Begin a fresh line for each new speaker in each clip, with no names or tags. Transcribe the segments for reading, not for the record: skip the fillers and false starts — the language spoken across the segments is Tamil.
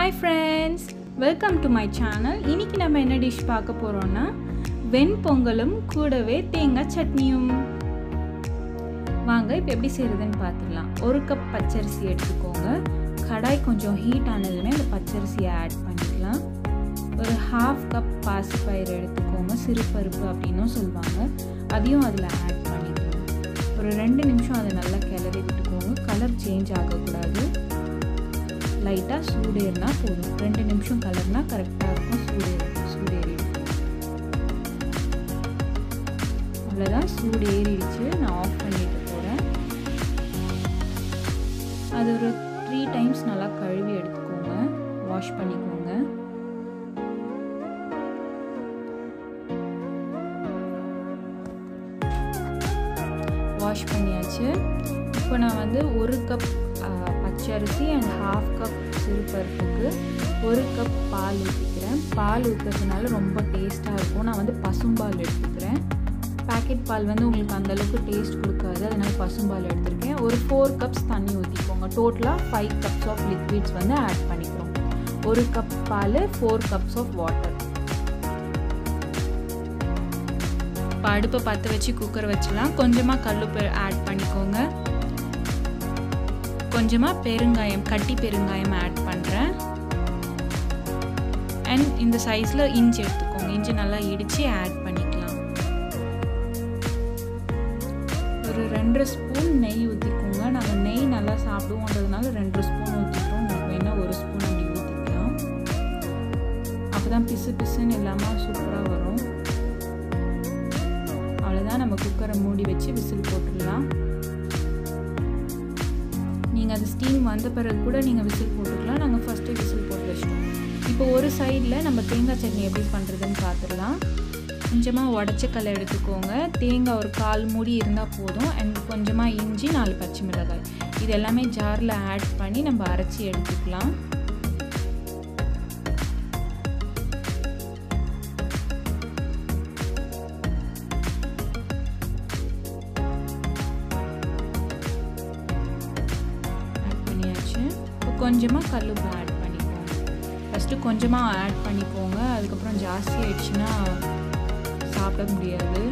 Hi friends, welcome to my channel. இன்னைக்கு நம்ம என்ன டிஷ் பார்க்க போறோம்னா வெண்பொங்கலும் கூடவே தேங்காய் சட்னியும். வாங்க இப்போ எப்படி செய்யறதுன்னு பார்த்துடலாம். 1 கப் பச்சரிசி எடுத்துக்கோங்க. கடாய் கொஞ்சம் ஹீட் ஆனதுமே அந்த பச்சரிசியை ஆட் பண்ணிக்கலாம். ஒரு 1/2 கப் பாசிப்பயிறு எடுத்துக்கோங்க. சிறுபருப்பு அப்படின்னும் சொல்லுவாங்க. அதையும் அதில் ஆட் பண்ணிக்கலாம். ஒரு 2 நிமிஷம் அதை நல்லா கிளறி விட்டுக்கோங்க. கலர் சேஞ்ச் ஆகக்கூடாது. லைட்டாக சூடேறினா போதும். 2 நிமிஷம் கலர்னா கரெக்டாக இருக்கும். சூடேறிடும். அவ்வளோதான், சூடேறிடுச்சு. நான் ஆஃப் பண்ணிட்டு போகிறேன். அது ஒரு 3 டைம்ஸ் நல்லா கழுவி எடுத்துக்கோங்க. வாஷ் பண்ணிக்கோங்க. வாஷ் பண்ணியாச்சு. இப்போ நான் வந்து 1 கப் பச்சரிசி அண்ட் 1/2 கப் சிறுபருப்புக்கு 1 கப் பால் ஊற்றிக்கிறேன். பால் ஊற்றுறதுனால ரொம்ப டேஸ்ட்டாக இருக்கும். நான் வந்து பசும்பால் எடுத்துக்கிறேன். பேக்கெட் பால் வந்து உங்களுக்கு அந்தளவுக்கு டேஸ்ட் கொடுக்காது, அதனால் பசும்பால் எடுத்துருக்கேன். ஒரு 4 கப்ஸ் தண்ணி ஊற்றிக்கோங்க. டோட்டலாக 5 கப்ஸ் ஆஃப் லிக்விட்ஸ் வந்து ஆட் பண்ணிக்கிறோம். 1 கப் பால், 4 கப்ஸ் ஆஃப் வாட்டர். இப்போ அடுப்பை பற்ற வச்சு குக்கர் வச்சுலாம். கொஞ்சமாக கல்லுப்பு ஆட் பண்ணிக்கோங்க. கொஞ்சமாக பெருங்காயம், கட்டி பெருங்காயம் ஆட் பண்ணுறேன். அண்ட் இந்த சைஸில் இஞ்சி எடுத்துக்கோங்க. இஞ்சி நல்லா இடித்து ஆட் பண்ணிக்கலாம். ஒரு 2 ஸ்பூன் நெய் ஊற்றிக்கோங்க. நாங்கள் நெய் நல்லா சாப்பிடுவோன்றதுனால 2 ஸ்பூன் ஊற்றிக்கிறோம். உங்களுக்கு வேணால் 1 ஸ்பூன் அப்படி ஊற்றிக்கலாம். அப்போ தான் பிசு பிசுன்னு இல்லாமல் சூப்பராக வரும். அவ்வளோதான், நம்ம குக்கரை மூடி வச்சு விசில் போட்டுடலாம். நீங்கள் அது ஸ்டீம் வந்த பிறகு கூட நீங்கள் விசில் போட்டுக்கலாம். நாங்கள் ஃபஸ்ட்டு விசில் போட்டு வச்சிட்டோம். இப்போ ஒரு சைடில் நம்ம தேங்காய் சட்னி எப்படி பண்ணுறதுன்னு பார்த்துடலாம். கொஞ்சமாக உடச்ச கல்லை எடுத்துக்கோங்க. தேங்காய் ஒரு 1/4 மூடி இருந்தால் போதும். அண்ட் கொஞ்சமாக இஞ்சி, 4 பச்சை மிளகாய், இது எல்லாமே ஜாரில் ஆட் பண்ணி நம்ம அரைச்சி எடுத்துக்கலாம். கொஞ்சமாக கல்லுப்பு ஆட் பண்ணிக்கோங்க. ஃபஸ்ட்டு கொஞ்சமாக ஆட் பண்ணிக்கோங்க. அதுக்கப்புறம் ஜாஸ்தி ஆகிடுச்சுன்னா சாப்பிட முடியாது.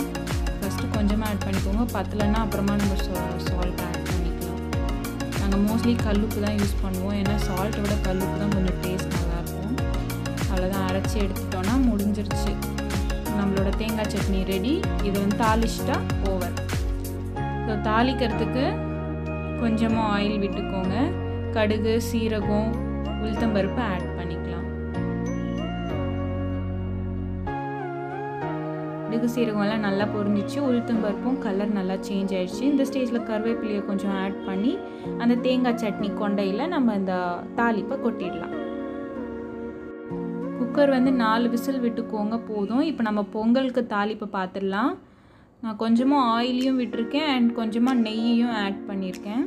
ஃபஸ்ட்டு கொஞ்சமாக ஆட் பண்ணிக்கோங்க. பத்தலைன்னா அப்புறமா நம்ம சால்ட் ஆட் பண்ணிக்கலாம். நாங்கள் மோஸ்ட்லி கல்லுப்பு தான் யூஸ் பண்ணுவோம். ஏன்னா சால்ட்டை விட கல்லுப்பு தான் கொஞ்சம் டேஸ்ட் நல்லாயிருக்கும். அவ்வளோதான், அரைச்சி எடுத்துட்டோன்னா முடிஞ்சிருச்சு. நம்மளோட தேங்காய் சட்னி ரெடி. இதை வந்து தாளிச்சிட்டா ஓவர். ஸோ தாளிக்கிறதுக்கு கொஞ்சமாக ஆயில் விட்டுக்கோங்க. கடுகு, சீரகம், உளுத்தம்பருப்பு ஆட் பண்ணிக்கலாம். கடுகு சீரகம்லாம் நல்லா பொரிஞ்சிச்சு. உளுத்தம்பருப்பும் கலர் நல்லா சேஞ்ச் ஆயிடுச்சு. இந்த ஸ்டேஜில் கருவேப்பிலையை கொஞ்சம் ஆட் பண்ணி அந்த தேங்காய் சட்னி கொண்டையில் நம்ம இந்த தாளிப்பை கொட்டிடலாம். குக்கர் வந்து 4 விசில் விட்டுக்கோங்க போதும். இப்போ நம்ம பொங்கலுக்கு தாளிப்பை பார்த்துடலாம். நான் கொஞ்சமாக ஆயிலையும் விட்டுருக்கேன் அண்ட் கொஞ்சமாக நெய்யையும் ஆட் பண்ணியிருக்கேன்.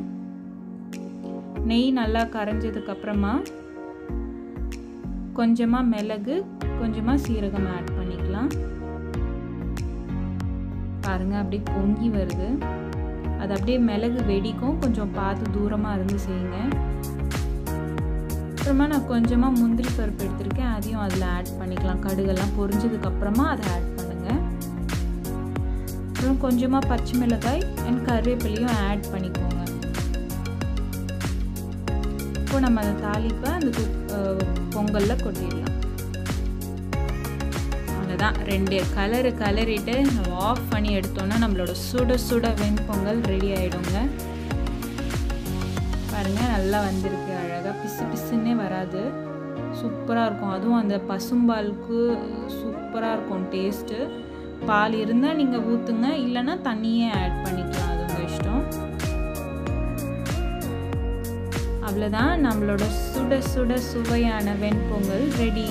நெய் நல்லா கரைஞ்சதுக்கப்புறமா கொஞ்சமாக மிளகு, கொஞ்சமாக சீரகம் ஆட் பண்ணிக்கலாம். பாருங்கள், அப்படியே பொங்கி வருது. அது அப்படியே மிளகு வெடிக்கும். கொஞ்சம் பார்த்து தூரமாக இருந்து செய்யுங்க. அப்புறமா நான் கொஞ்சமாக முந்திரி பருப்பு எடுத்திருக்கேன். அதையும் அதில் ஆட் பண்ணிக்கலாம். கடுகெல்லாம் பொரிஞ்சதுக்கப்புறமா அதை ஆட் பண்ணுங்கள். அப்புறம் கொஞ்சமாக பச்சை மிளகாய் அண்ட் கருவேப்பிலையும் ஆட் பண்ணிக்கோங்க. இப்போ நம்ம அந்த தாளிப்பை அந்த பொங்கலில் கொட்டிடலாம். அவ்வளோதான், 2 கலரிட்டு நம்ம ஆஃப் பண்ணி எடுத்தோன்னா நம்மளோட சுட சுட வெண்பொங்கல் ரெடி ஆகிடுங்க. பாருங்கள், நல்லா வந்திருக்கு. அழகாக பிசு பிசுன்னே வராது. சூப்பராக இருக்கும். அதுவும் அந்த பசும்பாலுக்கு சூப்பராக இருக்கும் டேஸ்ட்டு. பால் இருந்தால் நீங்கள் ஊற்றுங்க, இல்லைன்னா தண்ணியே ஆட் பண்ணிக்கலாம். அது உங்கள் இஷ்டம். அவ்வளோதான், நம்மளோட சுட சுட சுவையான வெண்பொங்கல் ரெடி.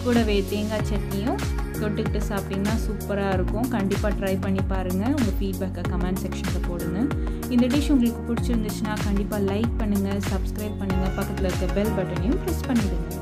கூடவே தேங்காய் சட்னியும் தொட்டுக்கிட்டு சாப்பிட்டிங்கன்னா சூப்பராக இருக்கும். கண்டிப்பாக ட்ரை பண்ணி பாருங்கள். உங்கள் ஃபீட்பேக்கை கமெண்ட் செக்ஷனில் போடுங்க. இந்த டிஷ் உங்களுக்கு பிடிச்சிருந்துச்சுன்னா கண்டிப்பாக லைக் பண்ணுங்கள், சப்ஸ்கிரைப் பண்ணுங்கள், பக்கத்தில் இருக்க பெல் பட்டனையும் ப்ரெஸ் பண்ணிவிடுங்க.